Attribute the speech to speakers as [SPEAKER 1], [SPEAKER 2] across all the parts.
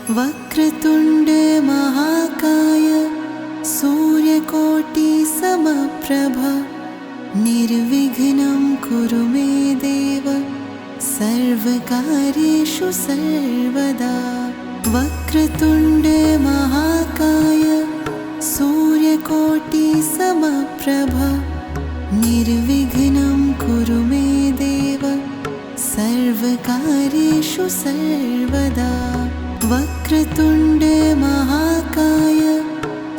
[SPEAKER 1] वक्रतुण्ड महाकाय सूर्यकोटि समप्रभ निर्विघ्नं कुरु मे देव सर्वकार्येषु सर्वदा। वक्रतुण्ड महाकाय सूर्यकोटि समप्रभ निर्विघ्नं कुरु मे देव सर्वकार्येषु सर्वदा। वक्रतुण्ड महाकाय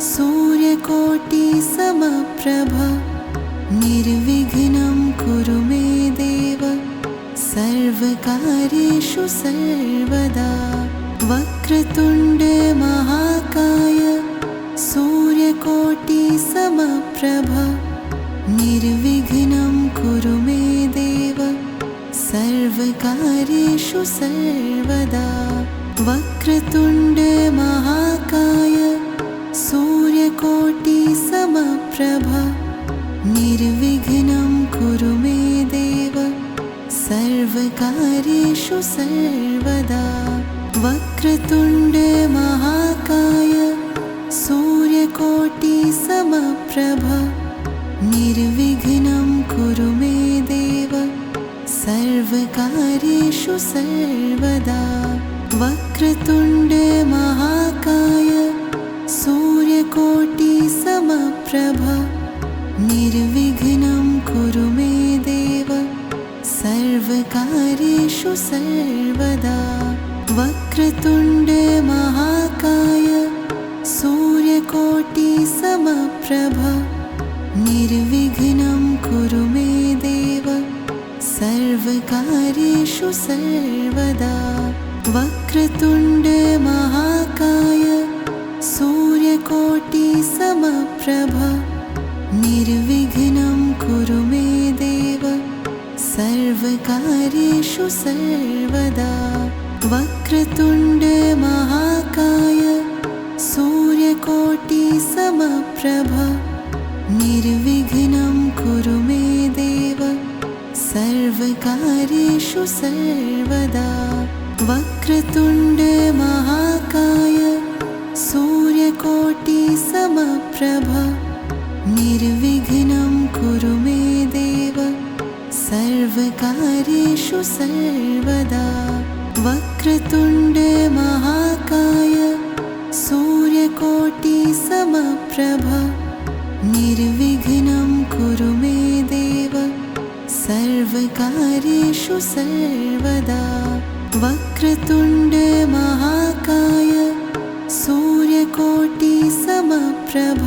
[SPEAKER 1] सूर्यकोटि समप्रभ निर्विघ्नं कुरु मे देव सर्वकार्येषु सर्वदा। वक्रतुण्ड महाकाय सूर्यकोटि समप्रभ निर्विघ्नं कुरु मे देव सर्वकार्येषु सर्वदा। वक्रतुण्ड महाकाय सूर्यकोटि समप्रभ निर्विघ्नं कुरु मे देव सर्वकार्येषु सर्वदा। वक्रतुण्ड महाकाय सूर्यकोटि समप्रभ निर्विघ्नं कुरु मे देव सर्वकार्येषु सर्वदा। वक्रतुण्ड महाकाय सूर्यकोटि समप्रभ निर्विघ्नं कुरु मे देव सर्वकार्येषु सर्वदा। वक्रतुण्ड महाकाय सूर्यकोटि समप्रभ निर्विघ्नं कुरु मे देव सर्वकार्येषु सर्वदा। वक्रतुण्ड महाकाय सूर्यकोटि समप्रभ निर्विघ्नं कुरु मे देव सर्वकार्येषु सर्वदा। वक्रतुण्ड महाकाय सूर्यकोटि समप्रभ निर्विघ्नं कुरु मे देव सर्वकार्येषु सर्वदा। वक्रतुण्ड महाकाय सूर्यकोटि समप्रभ निर्विघ्नं कुरु मे देव सर्वकार्येषु सर्वदा। वक्रतुण्ड महाकाय सूर्यकोटि समप्रभ निर्विघ्नं कुरु मे देव सर्वकार्येषु सर्वदा। वक्रतुण्ड महाकाय सूर्यकोटि समप्रभ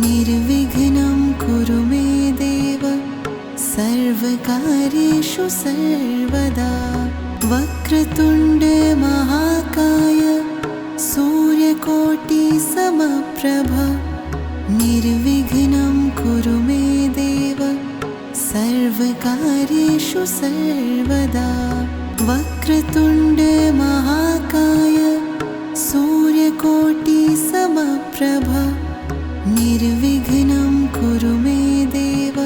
[SPEAKER 1] निर्विघ्नं कुरु मे देव सर्वकार्येषु सर्वदा। वक्रतुण्ड महाकाय सूर्यकोटि समप्रभ निर्विघ्नं कुरु मे देव सर्वकार्येषु सर्वदा। वक्रतुण्ड महाकाय सूर्यकोटि समप्रभ निर्विघ्नं कुरु मे देव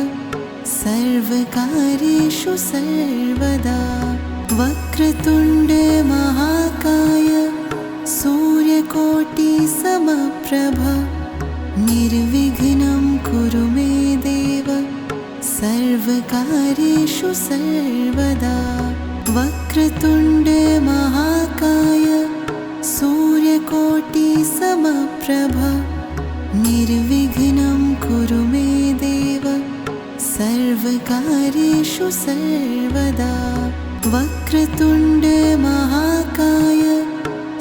[SPEAKER 1] सर्वकार्येषु सर्वदा। वक्रतुण्ड महाकाय सूर्यकोटि समप्रभ निर्विघ्नं कुरु मे देव सर्वकार्येषु सर्वदा। वक्रतुण्ड महाकाय सूर्यकोटि समप्रभ निर्विघ्नं कुरु मे देव सर्वकार्येषु सर्वदा। वक्रतुण्ड महाकाय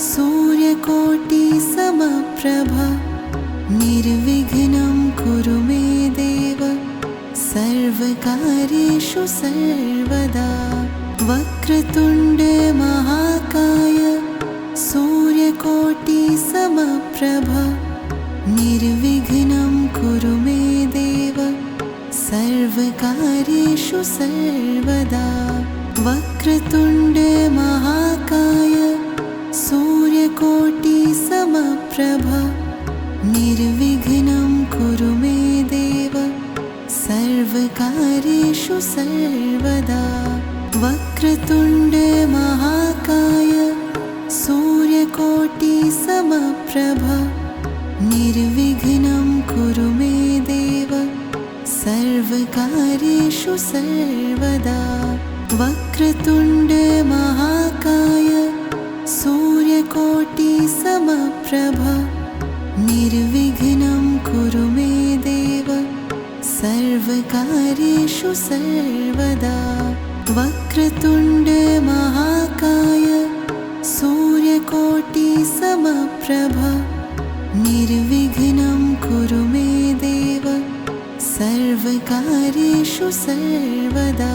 [SPEAKER 1] सूर्यकोटि समप्रभ निर्विघ्नं कुरु मे देव सर्वकार्येषु सर्वदा। वक्रतुण्ड महाकाय सूर्यकोटि समप्रभ निर्विघ्नं कुरु मे देव सर्वकार्येषु सर्वदा। वक्रतुण्ड महाकाय सूर्यकोटि समप्रभ निर्विघ्नं कुरु मे देव सर्वकार्येषु सर्वदा। वक्रतुण्ड महाकाय सूर्यकोटि सूर्यकोटि समप्रभ निर्विघ्नं कुरु मे देव सर्वकार्येषु सर्वदा वक्रतुण्ड महाकाय सूर्यकोटि समप्रभ निर्विघ्नं कुरु मे देव सर्वकार्येषु सर्वदा वक्रतुण्ड महाकाय सूर्यकोटि समप्रभ निर्विघ्नं कुरु मे देव सर्वकार्येषु सर्वदा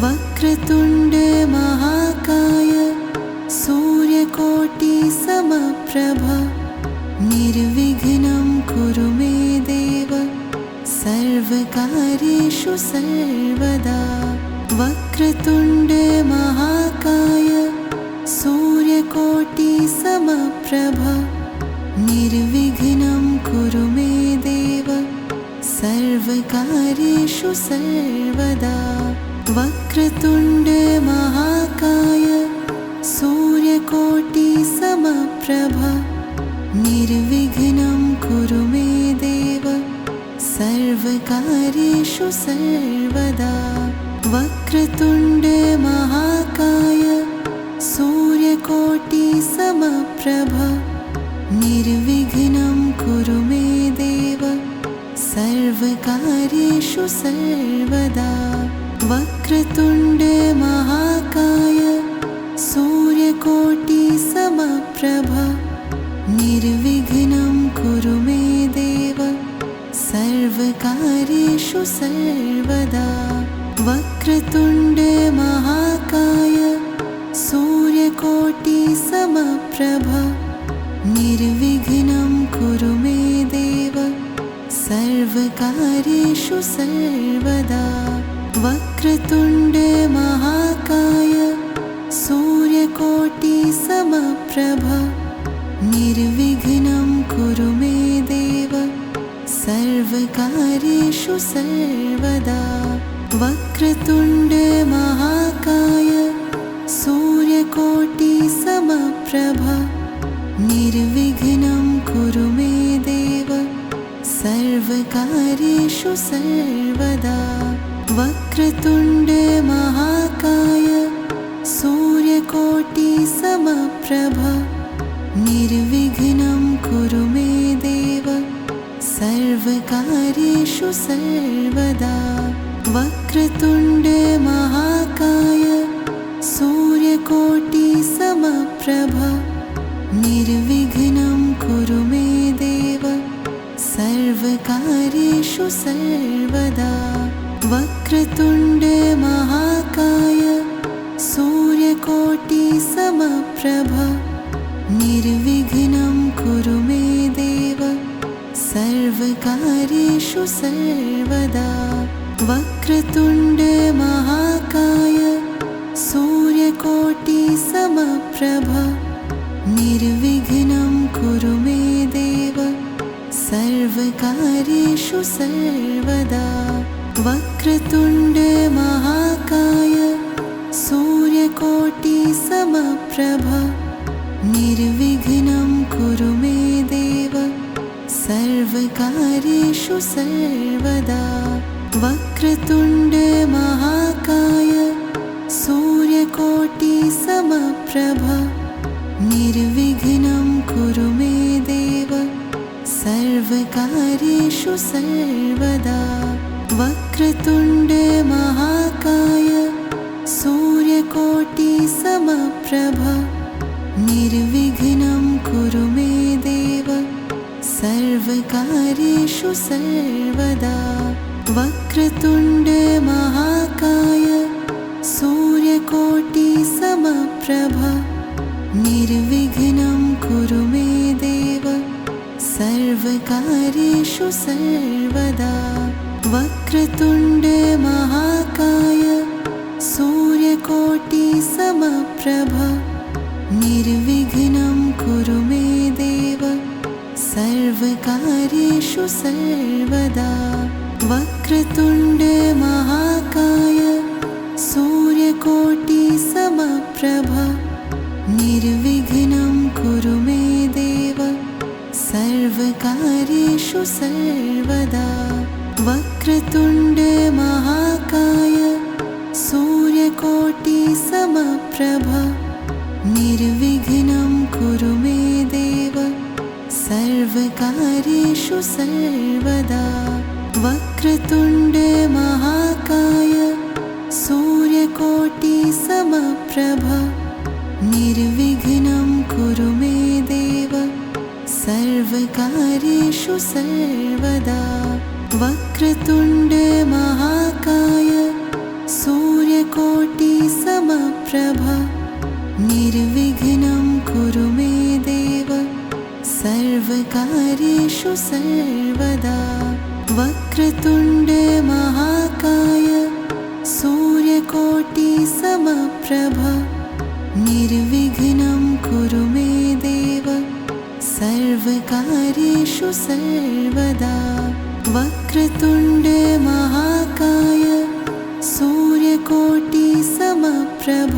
[SPEAKER 1] वक्रतुण्ड महाकाय सूर्यकोटि समप्रभ निर्विघ्नं कुरु मे देव सर्वकार्येषु सर्वदा वक्रतुण्ड महाकाय सूर्यकोटि समप्रभ निर्विघ्नं कुरु मे देव सर्वकार्येषु सर्वदा वक्रतुण्ड महाकाय सूर्यकोटि समप्रभ निर्विघ्नं कुरु मे देव सर्वकार्येषु सर्वदा वक्रतुण्ड महाकाय सूर्यकोटि समप्रभ निर्विघ्नं कुरु मे देव सर्वकार्येषु सर्वदा वक्रतुण्ड महाकाय सूर्यकोटि समप्रभ निर्विघ्नं कुरु मे देव सर्वकार्येषु सर्वदा वक्रतुण्ड महाकाय सूर्यकोटि समप्रभ निर्विघ्नं कुरु मे देव सर्वकार्येषु सर्वदा वक्रतुण्ड महाकाय सूर्यकोटि समप्रभ निर्विघ्नं कुरु मे देव सर्वकार्येषु सर्वदा वक्रतुण्ड महाकाय सूर्यकोटि समप्रभ निर्विघ्नं कुरु मे देव सर्वकार्येषु सर्वदा वक्रतुण्ड महाकाय सूर्यकोटि समप्रभ निर्विघ्नं कुरु मे देव सर्वकार्येषु सर्वदा वक्रतुण्ड महाकाय सूर्यकोटि समप्रभ निर्विघ्नं कुरु मे देव सर्वकार्येषु सर्वदा वक्रतुण्ड महाकाय सूर्यकोटि समप्रभ निर्विघ्नं कुरु मे देव सर्वकार्येषु सर्वदा वक्रतुण्ड महाकाय सूर्यकोटि समप्रभ निर्विघ्नं कुरु मे देव सर्वकार्येषु सर्वदा वक्रतुण्ड महाकाय सूर्यकोटि समप्रभ निर्विघ्नं कुरु मे देव सर्वकार्येषु सर्वदा वक्रतुण्ड महाकाय सूर्यकोटि समप्रभ निर्विघ्नं कुरु मे देव सर्वकार्येषु सर्वदा वक्रतुण्ड महाकाय सूर्यकोटि समप्रभ निर्विघ्नं कुरु मे देव सर्वकार्येषु सर्वदा वक्रतुण्ड महाकाय सूर्यकोटि समप्रभ निर्विघ्नं कुरु मे देव सर्वकार्येषु सर्वदा वक्रतुण्ड महाकाय सूर्यकोटि समप्रभ निर्विघ्नं कुरु मे देव सर्वकार्येषु सर्वदा वक्रतुण्ड महाकाय सूर्यकोटि समप्रभ निर्विघ्नं कुरु सर्वकार्येषु सर्वदा वक्रतुण्ड महाकाय सूर्यकोटिसमप्रभ निर्विघ्नं कुरु मे देव सर्वकार्येषु सर्वदा वक्रतुण्ड महाकाय सूर्यकोटिसमप्रभ निर्विघ्नं कुरु मे देव सर्वकार्येषु सर्वदा वक्रतुण्ड महाकाय सूर्यकोटिसमप्रभ निर्विघ्नं कुरु मे देव सर्वकार्येषु सर्वदा वक्रतुण्ड महाकाय सूर्यकोटिसमप्रभ निर्विघ्नं कुरु मे देव सर्वकार्येषु सर्वदा वक्रतुण्ड महाकाय सूर्यकोटिसमप्रभ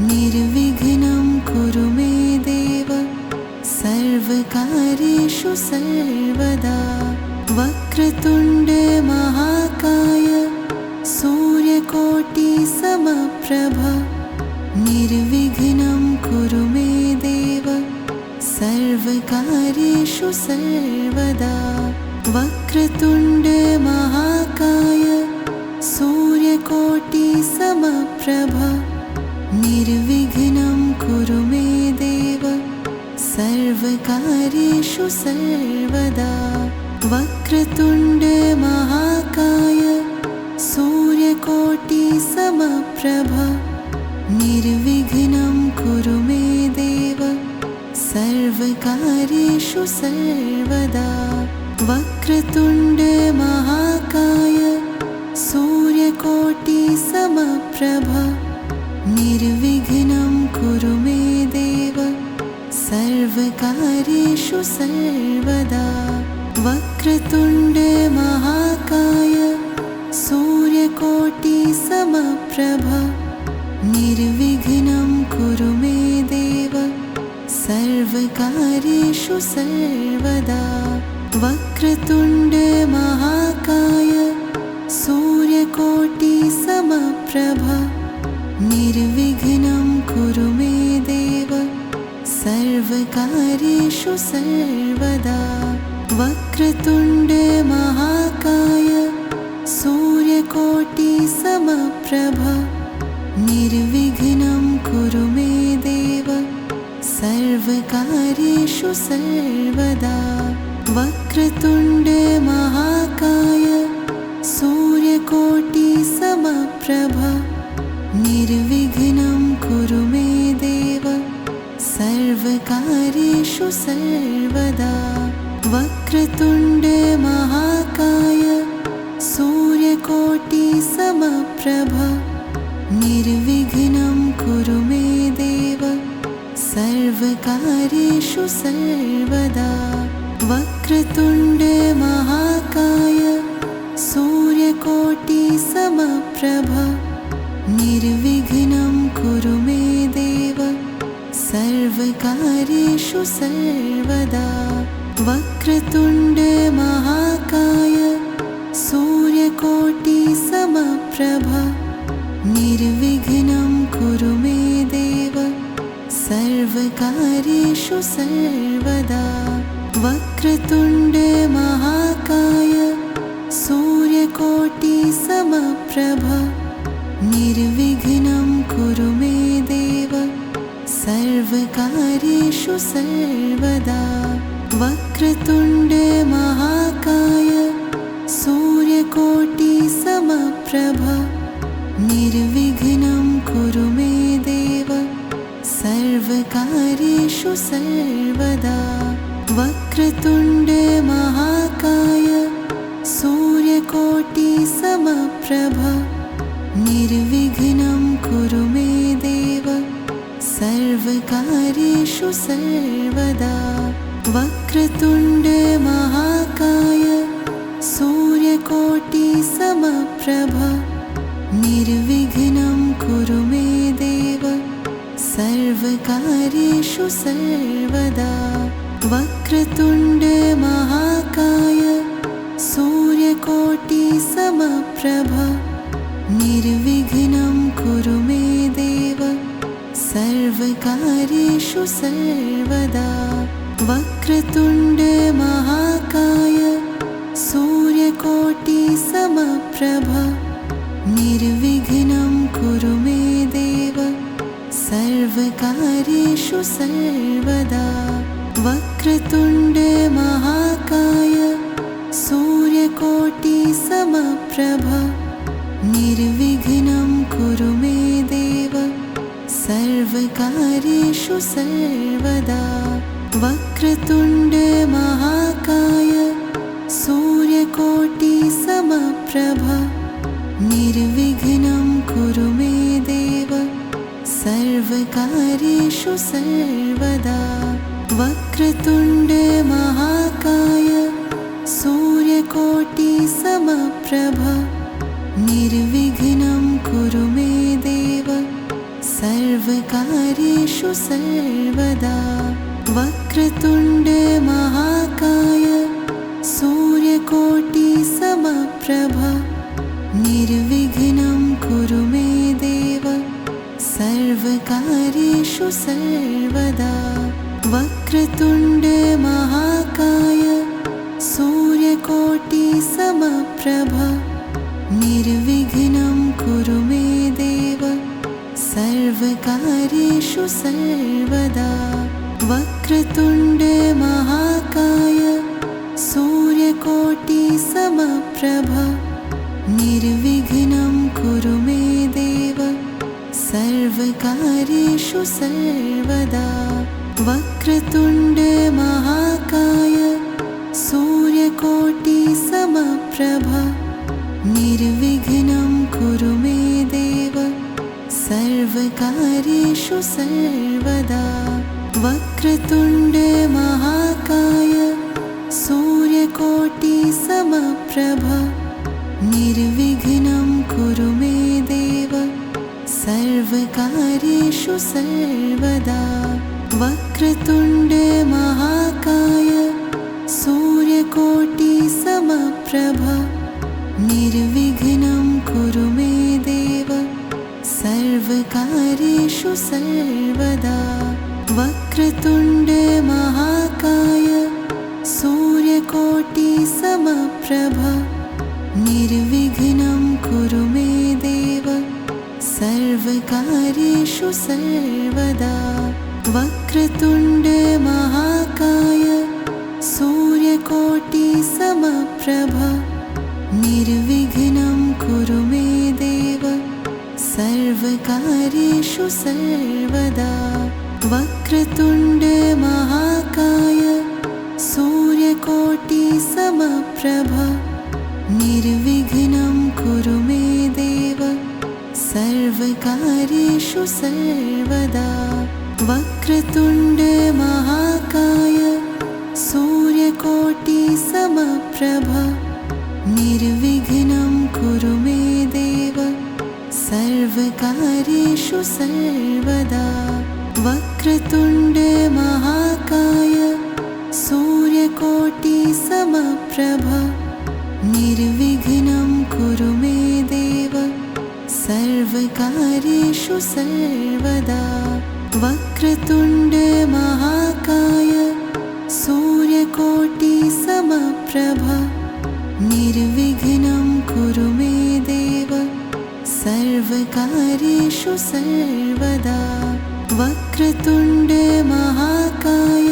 [SPEAKER 1] निर्विघ्नं कुरु मे देव सर्वकार्येषु सर्वदा वक्रतुण्ड महाकाय सूर्यकोटिसमप्रभ निर्विघ्नं कुरु मे देव सर्वकार्येषु सर्वदा वक्रतुण्ड महाकाय सूर्यकोटिसमप्रभ निर्विघ्नं कुरु मे देव सर्वकार्येषु सर्वदा वक्रतुण्ड महाकाय सूर्यकोटिसमप्रभ निर्विघ्नं कुरु मे देव सर्वकार्येषु सर्वदा वक्रतुण्ड महाकाय सूर्यकोटिसमप्रभ निर्विघ्नं कुरु मे देव सर्वकार्येषु सर्वदा वक्रतुण्ड महाकाय सूर्यकोटिसमप्रभ निर्विघ्नं कुरु मे देव सर्वकार्येषु सर्वदा वक्रतुण्ड महाकाय सूर्यकोटिसमप्रभ निर्विघ्नं कुरु मे देव सर्वकार्येषु सर्वदा वक्रतुण्ड महाकाय सूर्यकोटिसमप्रभ निर्विघ्नं कुरु मे देव सर्वकार्येषु सर्वदा वक्रतुण्ड महाकाय सूर्यकोटिसमप्रभ निर्विघ्नं कुरु मे देव सर्वकार्येषु सर्वदा वक्रतुण्ड महाकाय सूर्यकोटिसमप्रभ निर्विघ्नं कुरु मे देव सर्वकार्येषु सर्वदा वक्रतुण्ड महाकाय सूर्यकोटिसमप्रभ निर्विघ्नं कुरु मे देव सर्वकार्येषु सर्वदा वक्रतुण्ड महाकाय सूर्यकोटिसमप्रभ निर्विघ्नं कुरु मे देव सर्वकार्येषु सर्वदा वक्रतुण्ड महाकाय सूर्यकोटिसमप्रभ निर्विघ्नं कुरु मे देव सर्वकार्येषु सर्वदा वक्रतुण्ड महाकाय सूर्यकोटिसमप्रभ निर्विघ्नं कुरु मे देव सर्वकार्येषु सर्वदा वक्रतुण्ड महाकाय सूर्यकोटिसमप्रभ निर्विघ्नं कुरु मे देव सर्वकार्येषु सर्वदा वक्रतुण्ड महाकाय सूर्यकोटिसमप्रभ निर्विघ्नं कुरु मे देव सर्वकार्येषु सर्वदा वक्रतुण्ड महाकाय सूर्यकोटि समप्रभ निर्विघ्नं कुरु मे देव सर्वकार्येषु सर्वदा। वक्रतुण्ड महाकाय सूर्यकोटि समप्रभ निर्विघ्नं कुरु मे देव सर्वकार्येषु सर्वदा। वक्रतुण्ड महाकाय सूर्यकोटि समप्रभ निर्विघ्नं कुरु मे देव सर्वकार्येषु सर्वदा। वक्रतुण्ड महाकाय सूर्यकोटि समप्रभ निर्विघ्नं कुरु मे देव सर्वकार्येषु सर्वदा। वक्रतुण्ड महाकाय सूर्यकोटि समप्रभ निर्विघ्नं कुरु मे देव सर्वकार्येषु सर्वदा। वक्रतुण्ड महाकाय सूर्यकोटि समप्रभ निर्विघ्नं कुरु मे देव सर्वकार्येषु सर्वदा। वक्रतुण्ड महाकाय सूर्यकोटि समप्रभ निर्विघ्नं कुरु मे देव सर्वकार्येषु सर्वदा। वक्रतुण्ड महाकाय सूर्यकोटि समप्रभ निर्विघ्नं कुरु मे देव सर्वकार्येषु सर्वदा। वक्रतुण्ड महाकाय सूर्यकोटि समप्रभ निर्विघ्नं कुरु मे देव सर्वकार्येषु सर्वदा। वक्रतुण्ड महाकाय सूर्यकोटि समप्रभ निर्विघ्नं कुरु मे देव सर्वकार्येषु सर्वदा। वक्रतुण्ड महाकाय सूर्यकोटि समप्रभ निर्विघ्नं कुरु मे देव सर्वकार्येषु सर्वदा। वक्रतुण्ड महाकाय सूर्यकोटि समप्रभ निर्विघ्नं कुरु मे देव सर्वकार्येषु सर्वदा। वक्रतुण्ड महाकाय सूर्यकोटि समप्रभ निर्विघ्नं कुरु मे देव सर्वकार्येषु सर्वदा। वक्रतुण्ड महाकाय सूर्यकोटि समप्रभ निर्विघ्नं कुरु मे देव सर्वकार्येषु सर्वदा। वक्रतुण्ड महाकाय सूर्यकोटि समप्रभ निर्विघ्नं कुरु मे देव सर्वकार्येषु सर्वदा। वक्रतुण्ड महाकाय सूर्यकोटि समप्रभ निर्विघ्नं कुरु मे देव सर्वकार्येषु सर्वदा। वक्रतुण्ड महाकाय सूर्यकोटि समप्रभ निर्विघ्नं कुरु मे देव सर्वकार्येषु सर्वदा। वक्रतुण्ड महाकाय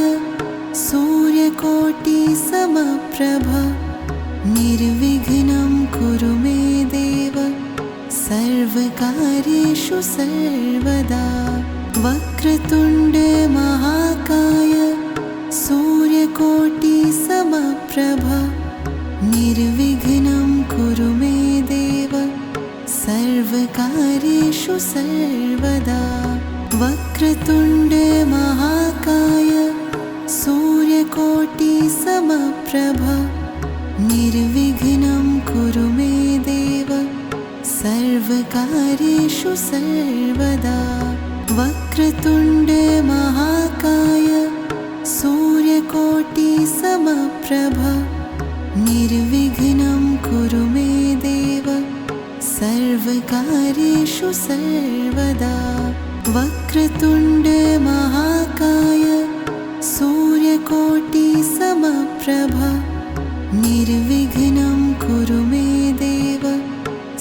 [SPEAKER 1] सूर्यकोटि समप्रभ निर्विघ्नं कुरु मे देव सर्वकार्येषु सर्वदा। वक्रतुण्ड महाकाय सूर्यकोटि समप्रभ निर्विघ्नं कुरु मे देव सर्वकार्येषु सर्वदा। वक्रतुण्ड महाकाय सूर्यकोटि समप्रभ निर्विघ्नं कुरु मे देव सर्वकार्येषु सर्वदा। वक्रतुण्ड महाकाय सूर्यकोटि समप्रभ निर्विघ्नं कुरु मे देव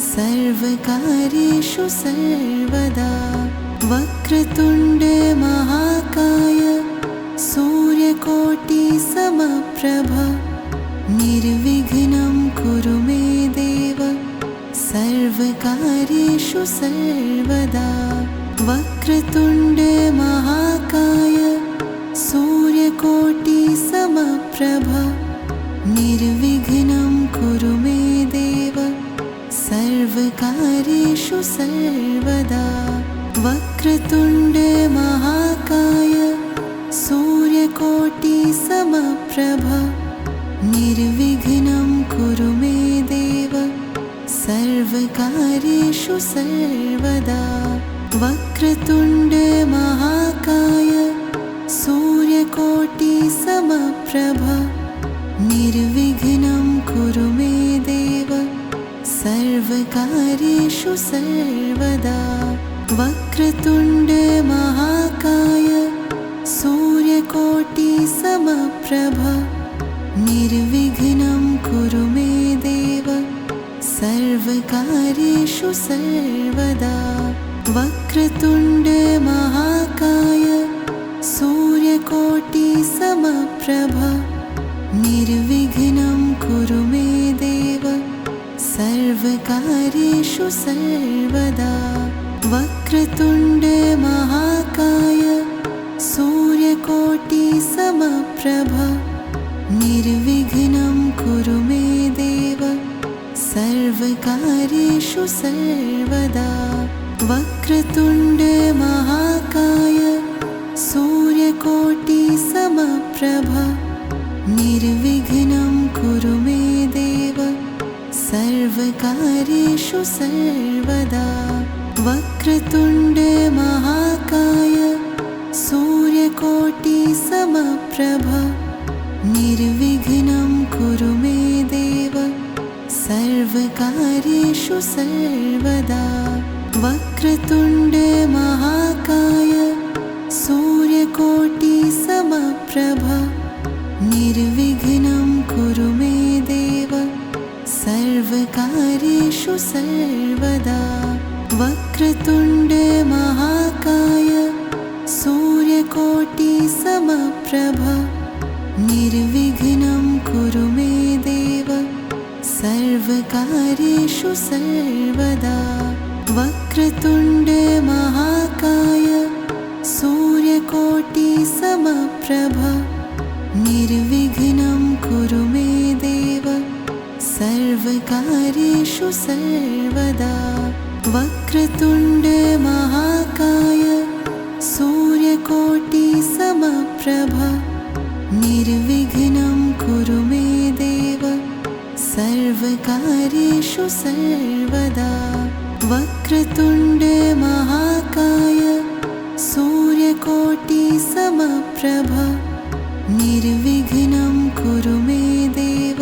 [SPEAKER 1] सर्वकार्येषु सर्वदा वक्रतुण्ड महाकाय सूर्यकोटिसमप्रभ निर्विघ्नं कुरु मे देव सर्वकार्येषु सर्वदा वक्रतुण्ड महाकाय सूर्यकोटिसमप्रभ निर्विघ्नं कुरु मे देव सर्वकार्येषु सर्वदा वक्रतुण्ड महाकाय सूर्यकोटिसमप्रभ निर्विघ्नं कुरु मे देव सर्वकार्येषु सर्वदा वक्रतुण्ड महाकाय सूर्यकोटिसमप्रभ निर्विघ्नं कुरु मे देव सर्वकार्येषु सर्वदा वक्रतुण्ड महाकाय सूर्यकोटिसमप्रभ निर्विघ्नं कुरु मे देव सर्वकार्येषु सर्वदा वक्रतुण्ड महाकाय सूर्यकोटिसमप्रभ निर्विघ्नं कुरु मे देव सर्वकार्येषु सर्वदा वक्रतुण्ड महाकाय सूर्यकोटिसमप्रभ निर्विघ्नं कुरु मे देव सर्वकार्येषु सर्वदा वक्रतुण्ड महाकाय सूर्यकोटिसमप्रभ निर्विघ्नं कुरु मे देव सर्वकार्येषु सर्वदा वक्रतुण्ड महाकाय सूर्यकोटिसमप्रभ निर्विघ्नं कुरु मे देव सर्वकार्येषु सर्वदा वक्रतुण्ड महाकाय सूर्यकोटिसमप्रभ निर्विघ्नं कुरु मे देव सर्वकार्येषु सर्वदा वक्रतुण्ड महाकाय सूर्यकोटिसमप्रभ निर्विघ्नं कुरु मे देव सर्वकार्येषु सर्वदा वक्रतुण्ड महाकाय सूर्यकोटिसमप्रभ निर्विघ्नं कुरु मे देव सर्वकार्येषु सर्वदा वक्रतुण्ड महाकाय सूर्यकोटिसमप्रभ निर्विघ्नं कुरु मे देव सर्वकार्येषु सर्वदा वक्रतुण्ड महाकाय सूर्यकोटिसमप्रभ निर्विघ्नं कुरु मे देव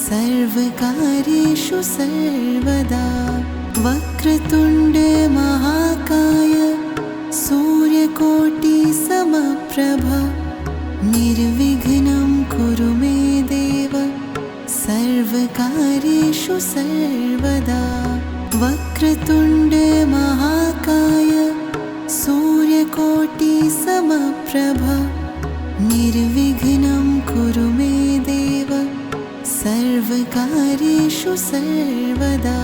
[SPEAKER 1] सर्वकार्येषु सर्वदा वक्रतुण्ड महाकाय सूर्यकोटिसमप्रभ निर्विघ्नं कुरु मे देव सर्वकार्येषु सर्वदा वक्रतुण्ड महाकाय सूर्यकोटिसमप्रभ निर्विघ्नं कुरु मे देव सर्वकार्येषु सर्वदा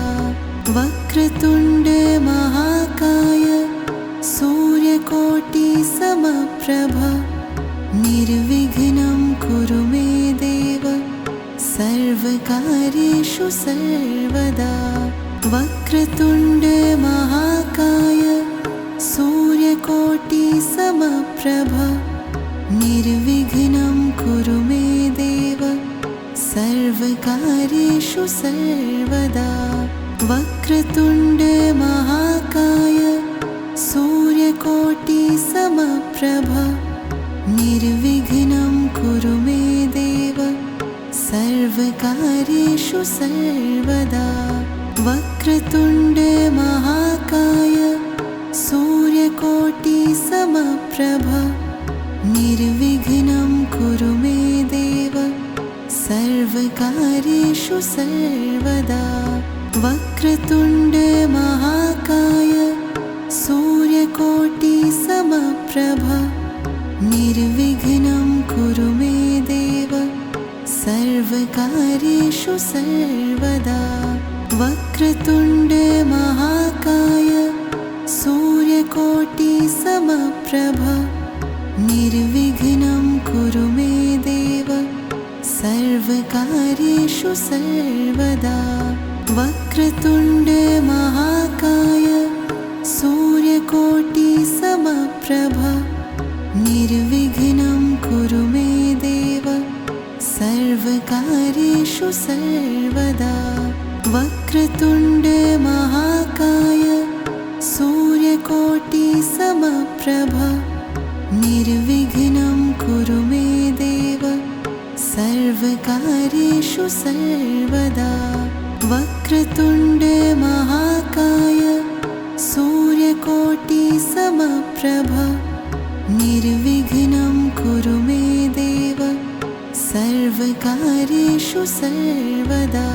[SPEAKER 1] वक्रतुण्ड महाकाय सूर्यकोटिसमप्रभ निर्विघ्नं कुरु मे देव सर्वकार्येषु सर्वदा वक्रतुण्ड महाकाय सूर्यकोटिसमप्रभ निर्विघ्नं कुरु मे देव सर्वकार्येषु सर्वदा वक्रतुण्ड महाकाय सूर्यकोटिसमप्रभ निर्विघ्नं कुरु मे देव सर्वकार्येषु सर्वदा वक्रतुण्ड महाकाय सूर्यकोटिसमप्रभ निर्विघ्नं कुरु मे देव सर्वकार्येषु सर्वदा वक्रतुण्ड महाकाय सूर्यकोटिसमप्रभ निर्विघ्नं कुरु मे देव सर्वकार्येषु सर्वदा वक्रतुण्ड महाकाय सूर्यकोटिसमप्रभ निर्विघ्नं कुरु मे देव सर्वकार्येषु सर्वदा वक्रतुण्ड महाकाय सूर्यकोटिसमप्रभ निर्विघ्नं कुरु मे देव सर्वकार्येषु सर्वदा वक्रतुण्ड महाकाय सूर्यकोटिसमप्रभ निर्विघ्नं कुरु मे देव सर्वकार्येषु सर्वदा वक्रतुण्ड महाकाय सूर्यकोटिसमप्रभ निर्विघ्नं कुरु मे देव सर्वकार्येषु सर्वदा